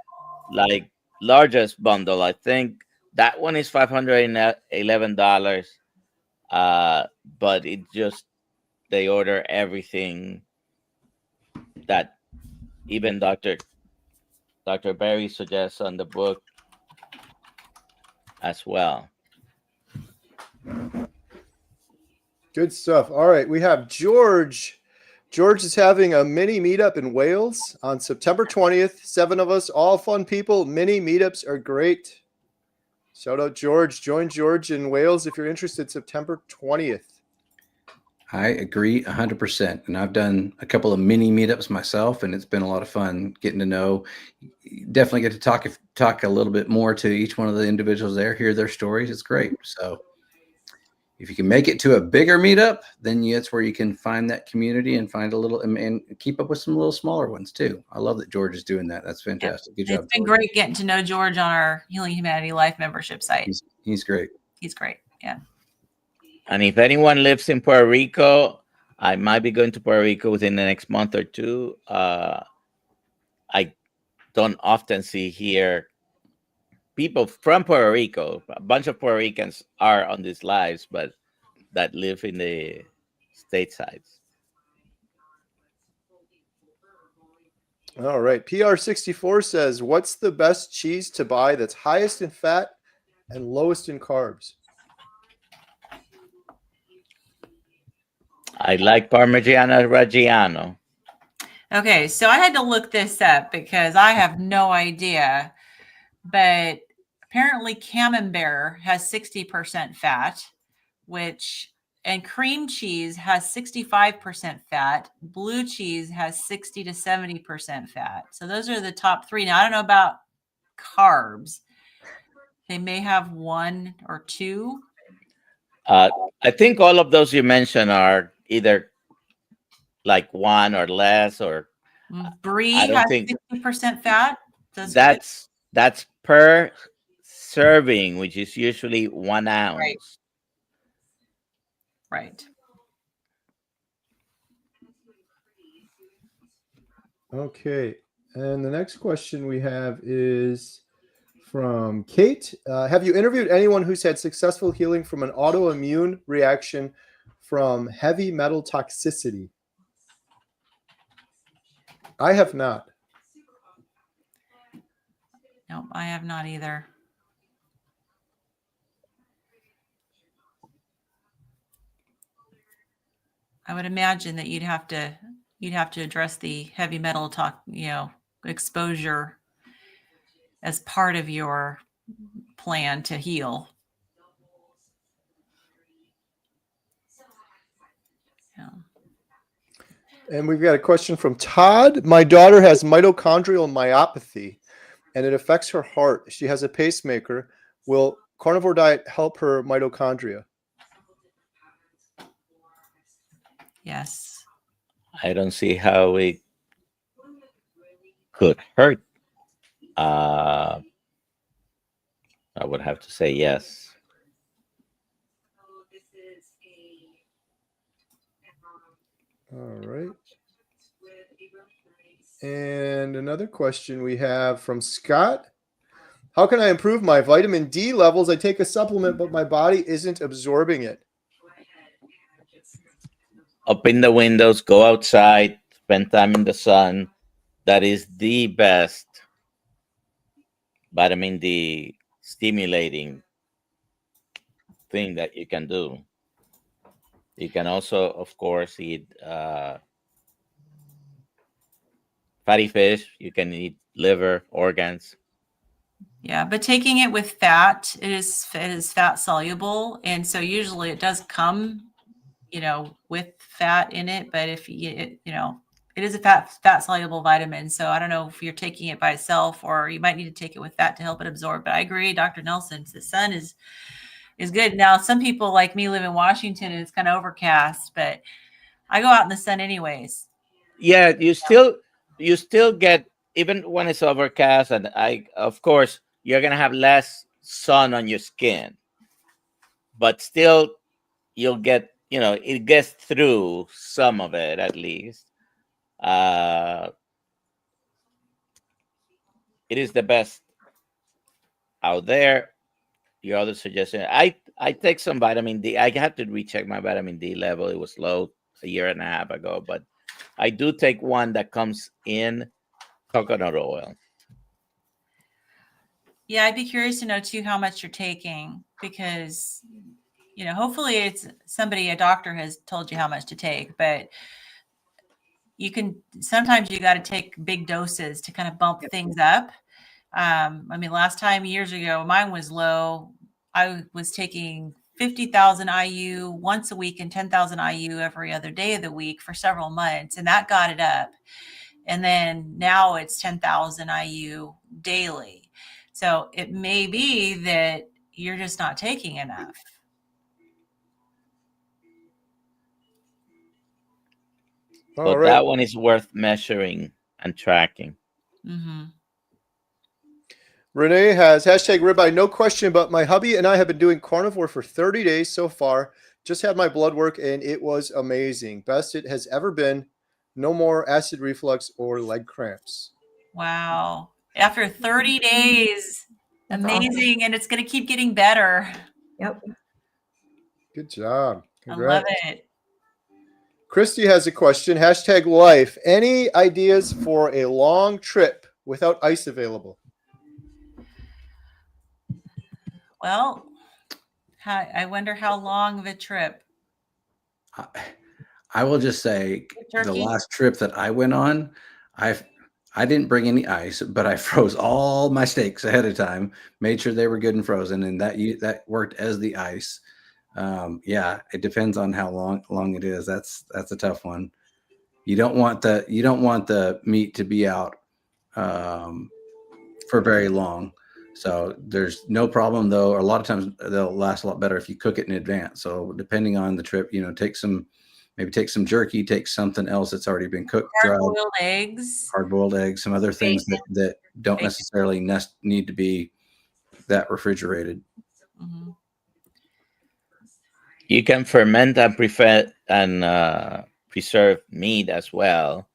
like largest bundle. I think that one is $511. But it just, they order everything that even Dr. Berry suggests on the book as well. Good stuff. All right, we have George. George is having a mini meetup in Wales on September 20th. 7 of us, all fun people. Mini meetups are great. Shout out George. Join George in Wales if you're interested, September 20th. I agree 100%. And I've done a couple of mini meetups myself, and it's been a lot of fun getting to know. Definitely get to talk a little bit more to each one of the individuals there, hear their stories. It's great. So if you can make it to a bigger meetup, then that's where you can find that community and find a little and keep up with some little smaller ones too. I love that George is doing that. That's fantastic. Good job. It's been great getting to know George on our Healing Humanity Life membership site. He's great. He's great. Yeah. And if anyone lives in Puerto Rico, I might be going to Puerto Rico within the next month or two. I don't often see here people from Puerto Rico. A bunch of Puerto Ricans are on these lives, but that live in the statesides. All right. PR64 says, what's the best cheese to buy that's highest in fat and lowest in carbs? I like Parmigiano Reggiano. Okay, so I had to look this up because I have no idea, but apparently Camembert has 60% fat, and cream cheese has 65% fat. Blue cheese has 60 to 70% fat. So those are the top 3. Now, I don't know about carbs. They may have 1 or 2. I think all of those you mentioned are either like 1 or less, or Brie I don't has think 60% fat. That's per serving, which is usually 1 ounce. Right. Okay. And the next question we have is from Kate. Have you interviewed anyone who's had successful healing from an autoimmune reaction from heavy metal toxicity? I have not. No, I have not either. I would imagine that you'd have to address the heavy metal exposure as part of your plan to heal. Yeah. And we've got a question from Todd. My daughter has mitochondrial myopathy and it affects her heart. She has a pacemaker. Will carnivore diet help her mitochondria? Yes. I don't see how it could hurt. I would have to say yes. All right. And another question we have from Scott. How can I improve my vitamin D levels? I take a supplement, but my body isn't absorbing it. Open the windows, go outside, spend time in the sun. That is the best vitamin D stimulating thing that you can do. You can also, of course, eat fatty fish. You can eat liver, organs. Yeah, but taking it with fat, it is fat soluble, and so usually it does come with fat in it. But if it is a fat soluble vitamin. So I don't know if you're taking it by itself or you might need to take it with fat to help it absorb. But I agree, Dr. Nelson, the sun is good. Now, some people like me live in Washington and it's kind of overcast, but I go out in the sun anyways. Yeah, you still get, even when it's overcast, and of course you're gonna have less sun on your skin, but still you'll get, it gets through some of it at least. It is the best out there. Your other suggestion, I take some vitamin D. I have to recheck my vitamin D level. It was low a year and a half ago, but I do take one that comes in coconut oil. Yeah, I'd be curious to know too how much you're taking, because hopefully it's somebody, a doctor has told you how much to take, but sometimes you got to take big doses to kind of bump things up. Last time years ago, mine was low. I was taking 50,000 IU once a week and 10,000 IU every other day of the week for several months, and that got it up. And then now it's 10,000 IU daily. So it may be that you're just not taking enough. But right. that one is worth measuring and tracking. Mm-hmm. Renee has hashtag ribeye, no question, but my hubby and I have been doing carnivore for 30 days so far. Just had my blood work and it was amazing. Best it has ever been. No more acid reflux or leg cramps. Wow. After 30 days, That's amazing. awesome. And it's going to keep getting better. Yep. Good job. Congrats. I love it. Christy has a question. Hashtag life. Any ideas for a long trip without ice available? Well, I wonder how long of a trip. I will just say the last trip that I went on, I didn't bring any ice, but I froze all my steaks ahead of time, made sure they were good and frozen, and that worked as the ice. It depends on how long it is. That's a tough one. You don't want the meat to be out for very long. So there's no problem though. A lot of times they'll last a lot better if you cook it in advance. So depending on the trip, take some jerky, take something else that's already been cooked, hard-boiled eggs, some other things that don't necessarily need to be that refrigerated. Mm-hmm. You can ferment and preserve meat as well.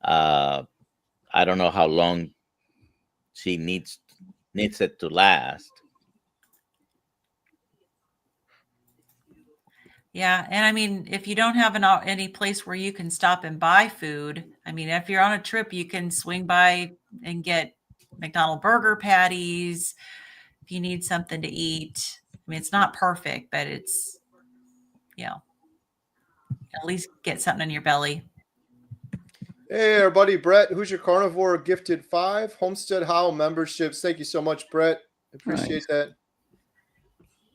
I don't know how long she needs it to last. Yeah, and if you don't have any place where you can stop and buy food, if you're on a trip, you can swing by and get McDonald's burger patties if you need something to eat. It's not perfect, but it's, at least get something in your belly. Hey, our buddy Brett, who's your carnivore, gifted 5 Homestead How memberships. Thank you so much, Brett. Appreciate that.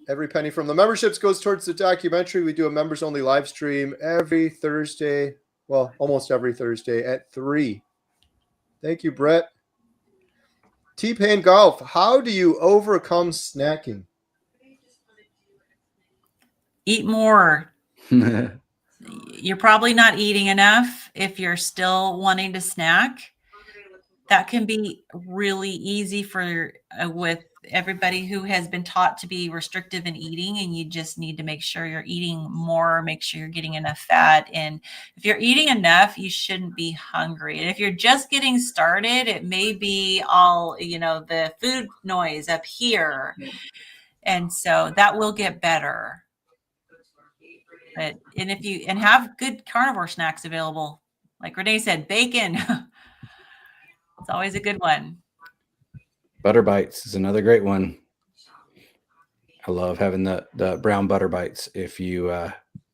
Every penny from the memberships goes towards the documentary. We do a members-only live stream every Thursday, well, almost every Thursday at 3. Thank you, Brett. T-Pain Golf, how do you overcome snacking? Eat more. You're probably not eating enough if you're still wanting to snack. That can be really easy with everybody who has been taught to be restrictive in eating, and you just need to make sure you're eating more, make sure you're getting enough fat. And if you're eating enough, you shouldn't be hungry. And if you're just getting started, it may be all, the food noise up here. And so that will get better. And have good carnivore snacks available. Like Renee said, bacon. It's always a good one. Butter bites is another great one. I love having the brown butter bites. If you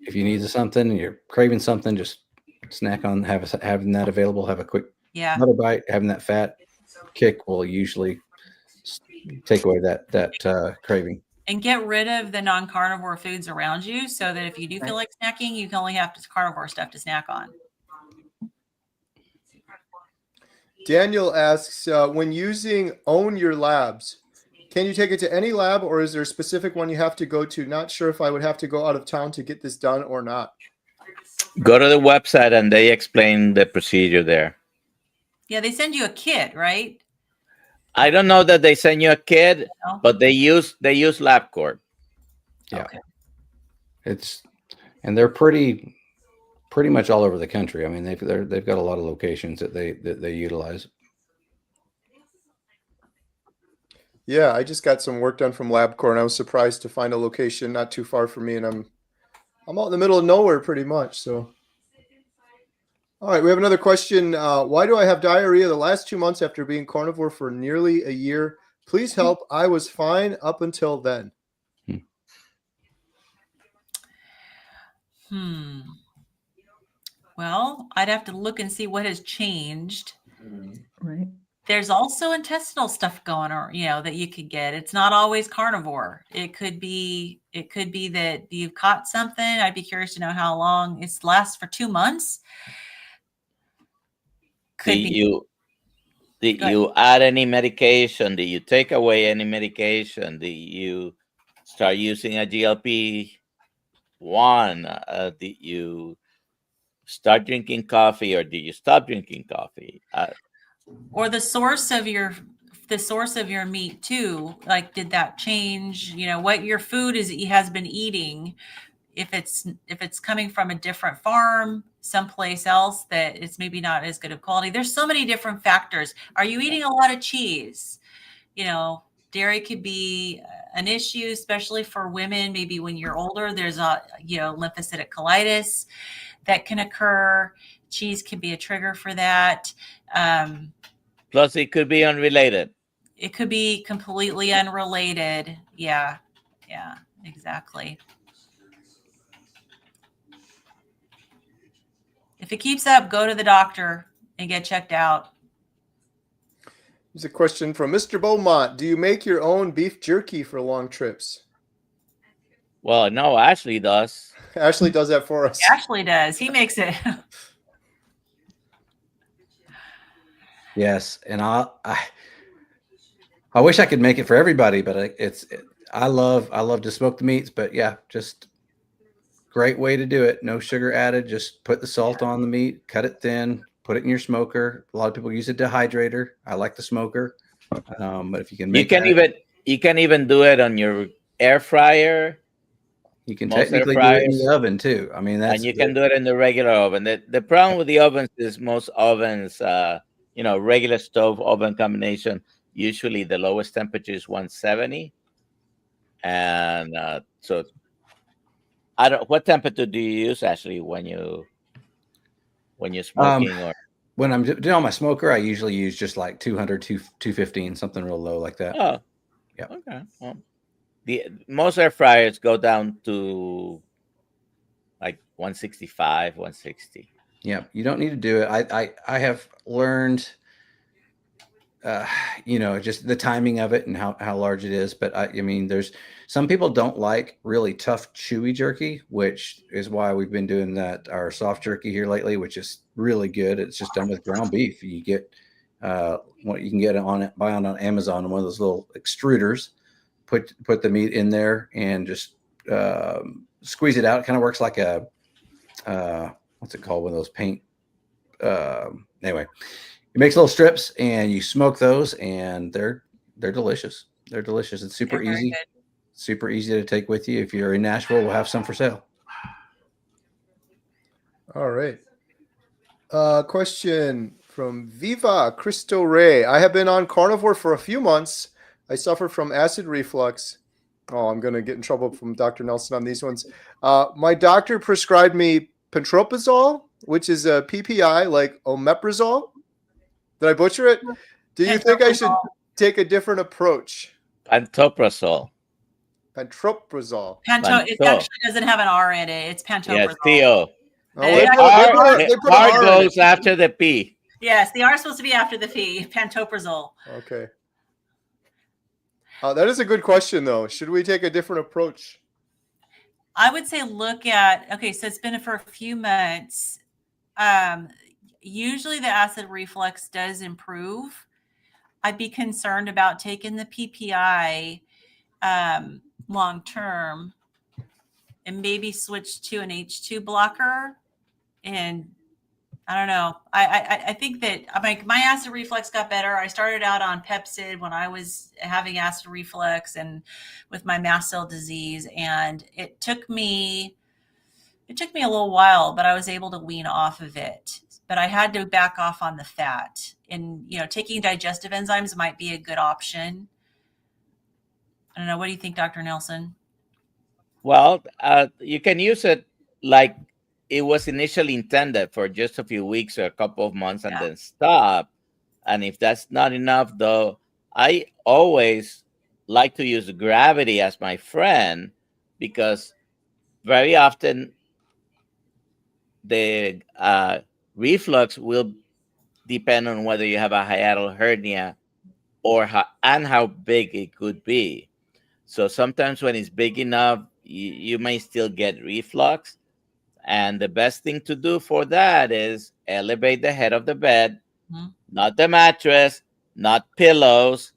need something and you're craving something, just snack on having that available. Have a quick butter bite. Having that fat kick will usually take away that craving. And get rid of the non-carnivore foods around you so that if you do feel like snacking, you can only have carnivore stuff to snack on. Daniel asks, when using Own Your Labs, can you take it to any lab or is there a specific one you have to go to? Not sure if I would have to go out of town to get this done or not. Go to the website and they explain the procedure there. Yeah, they send you a kit, right? I don't know that they send you a kit, No? but they use LabCorp. Yeah. Okay. And they're pretty much all over the country. I mean, they've got a lot of locations that they utilize. Yeah, I just got some work done from LabCorp, and I was surprised to find a location not too far from me, and I'm out in the middle of nowhere pretty much. So, all right, we have another question. Why do I have diarrhea the last 2 months after being carnivore for nearly a year? Please help. I was fine up until then. Well, I'd have to look and see what has changed. Right. There's also intestinal stuff going on, that you could get. It's not always carnivore. It could be that you've caught something. I'd be curious to know how long it lasts for 2 months. Did you add any medication? Did you take away any medication? Did you start using a GLP-1? Did you start drinking coffee or did you stop drinking coffee? Or the source of your meat too. Like, did that change? What your food has been eating. If it's coming from a different farm someplace else that it's maybe not as good of quality. There's so many different factors. Are you eating a lot of cheese? Dairy could be an issue, especially for women. Maybe when you're older, there's lymphocytic colitis that can occur. Cheese can be a trigger for that. Plus, it could be unrelated. It could be completely unrelated. Yeah, exactly. If it keeps up, go to the doctor and get checked out. Here's a question from Mr. Beaumont. Do you make your own beef jerky for long trips? Well, no, Ashley does. Ashley does that for us. Ashley does. He makes it. Yes, and I wish I could make it for everybody, but I love to smoke the meats. But yeah, just great way to do it. No sugar added. Just put the salt on the meat, cut it thin, put it in your smoker. A lot of people use a dehydrator. I like the smoker, but if you can make you can even do it on your air fryer. You can technically do it in the oven too. I mean, and you can do it in the regular oven. The problem with the ovens is most ovens, regular stove oven combination, usually the lowest temperature is 170. And so what temperature do you use, Ashley, when you're smoking? Or when I'm doing on my smoker, I usually use just like 200, 215, something real low like that. Oh, yeah. Okay. Well, most air fryers go down to like 165, 160. Yeah, you don't need to do it. I have learned, just the timing of it and how large it is. But I mean, there's some people don't like really tough, chewy jerky, which is why we've been doing our soft jerky here lately, which is really good. It's just done with ground beef. You get what you can get buy on Amazon, one of those little extruders. Put the meat in there and just squeeze it out. It kind of works like a what's it called? One of those paint. Anyway, you make little strips and you smoke those, and they're delicious. They're delicious. It's super easy. Good. Super easy to take with you. If you're in Nashville, we'll have some for sale. All right. Question from Viva Cristo Ray. I have been on carnivore for a few months. I suffer from acid reflux. Oh, I'm going to get in trouble from Dr. Nelson on these ones. My doctor prescribed me pantoprazole, which is a PPI like omeprazole. Did I butcher it? Do you think I should take a different approach? Pantoprazole. Pantoprazole. It actually doesn't have an R in it. It's pantoprazole. Yes, Theo. They put R an R goes after the P. Yes, the R is supposed to be after the P. Pantoprazole. Okay. That is a good question, though. Should we take a different approach? I would say look at, okay, so it's been for a few months. Usually the acid reflux does improve. I'd be concerned about taking the PPI long term and maybe switch to an H2 blocker. And I don't know. I think that my acid reflux got better. I started out on Pepcid when I was having acid reflux and with my mast cell disease, and it took me a little while, but I was able to wean off of it. But I had to back off on the fat, and taking digestive enzymes might be a good option. I don't know. What do you think, Dr. Nelson? Well, you can use it like it was initially intended for just a few weeks or a couple of months and then stop. And if that's not enough, though, I always like to use gravity as my friend, because very often the reflux will depend on whether you have a hiatal hernia or how big it could be. So sometimes when it's big enough, you may still get reflux. And the best thing to do for that is elevate the head of the bed, not the mattress, not pillows.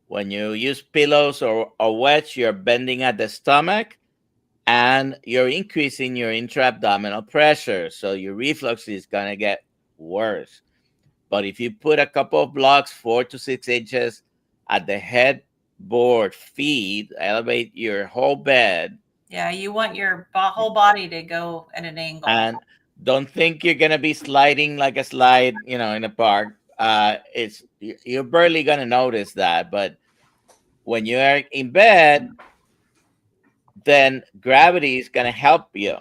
When you use pillows or wedge, you're bending at the stomach and you're increasing your intra-abdominal pressure. So your reflux is going to get worse. But if you put a couple of blocks, 4 to 6 inches at the headboard feet, elevate your whole bed. Yeah, you want your whole body to go at an angle. And don't think you're going to be sliding like a slide, in a park. You're barely going to notice that. But when you're in bed, then gravity is going to help you.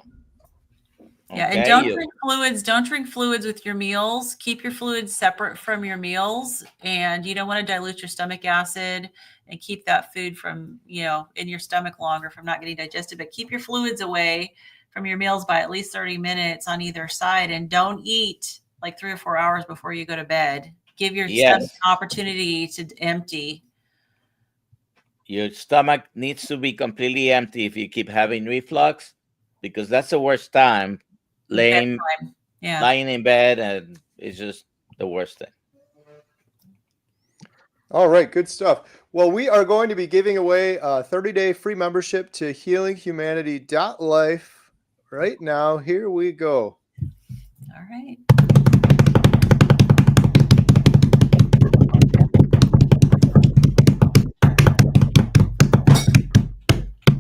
Yeah, and don't drink fluids. Don't drink fluids with your meals. Keep your fluids separate from your meals, and you don't want to dilute your stomach acid and keep that food from in your stomach longer from not getting digested. But keep your fluids away from your meals by at least 30 minutes on either side, and don't eat like 3 or 4 hours before you go to bed. Give your stomach an opportunity to empty. Your stomach needs to be completely empty if you keep having reflux, because that's the worst time. Lying in bed, and it's just the worst thing. All right, good stuff. Well, we are going to be giving away a 30-day free membership to healinghumanity.life right now. Here we go. All right.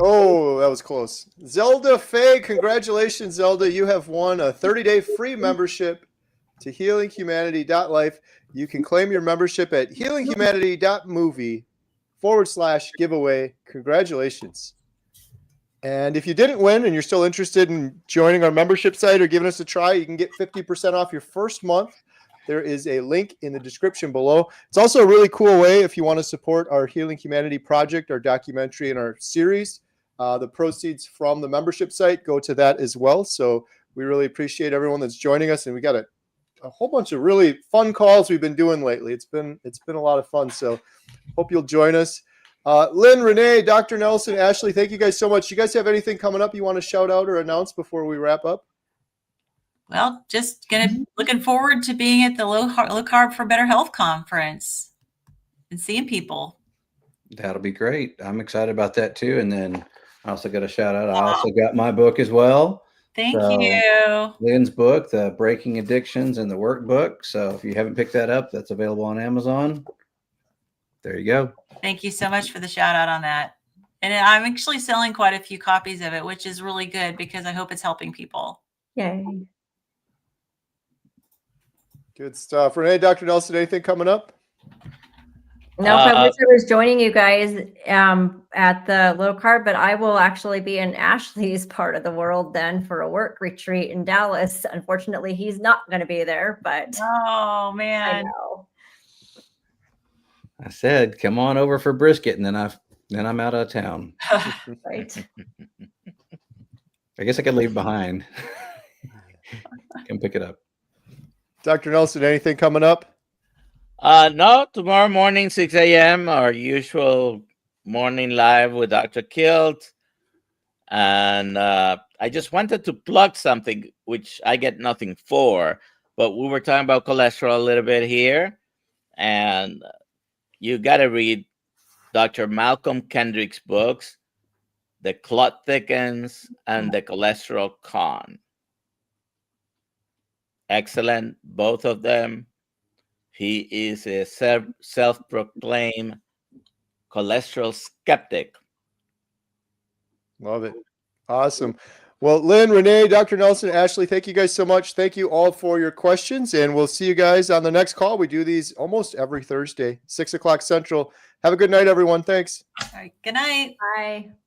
Oh, that was close. Zelda Faye, congratulations, Zelda. You have won a 30-day free membership to healinghumanity.life. You can claim your membership at healinghumanity.movie/giveaway. Congratulations. And if you didn't win and you're still interested in joining our membership site or giving us a try, you can get 50% off your first month. There is a link in the description below. It's also a really cool way if you want to support our Healing Humanity project, our documentary, and our series. The proceeds from the membership site go to that as well. So we really appreciate everyone that's joining us, and we got a whole bunch of really fun calls we've been doing lately. It's been a lot of fun. So hope you'll join us. Lynn, Renee, Dr. Nelson, Ashley, thank you guys so much. You guys have anything coming up you want to shout out or announce before we wrap up? Well, just looking forward to being at the Low Carb for Better Health conference and seeing people. That'll be great. I'm excited about that too. And then I also got a shout out. I also got my book as well. Thank you. Lynn's book, The Breaking Addictions and the Workbook. So if you haven't picked that up, that's available on Amazon. There you go. Thank you so much for the shout out on that. And I'm actually selling quite a few copies of it, which is really good because I hope it's helping people. Yay. Good stuff. Renee, Dr. Nelson, anything coming up? Nope, I wish I was joining you guys at the low carb, but I will actually be in Ashley's part of the world then for a work retreat in Dallas. Unfortunately, he's not going to be there, but oh man, I know. I said, come on over for brisket, and then I'm out of town. Right. I guess I could leave behind. Come pick it up. Dr. Nelson, anything coming up? No, tomorrow morning, 6 a.m., our usual morning live with Dr. Kilt. And I just wanted to plug something which I get nothing for, but we were talking about cholesterol a little bit here. And you got to read Dr. Malcolm Kendrick's books, The Clot Thickens and The Cholesterol Con. Excellent, both of them. He is a self-proclaimed cholesterol skeptic. Love it. Awesome. Well, Lynn, Renee, Dr. Nelson, Ashley, thank you guys so much. Thank you all for your questions, and we'll see you guys on the next call. We do these almost every Thursday, 6 o'clock Central. Have a good night, everyone. Thanks. All right, good night. Bye.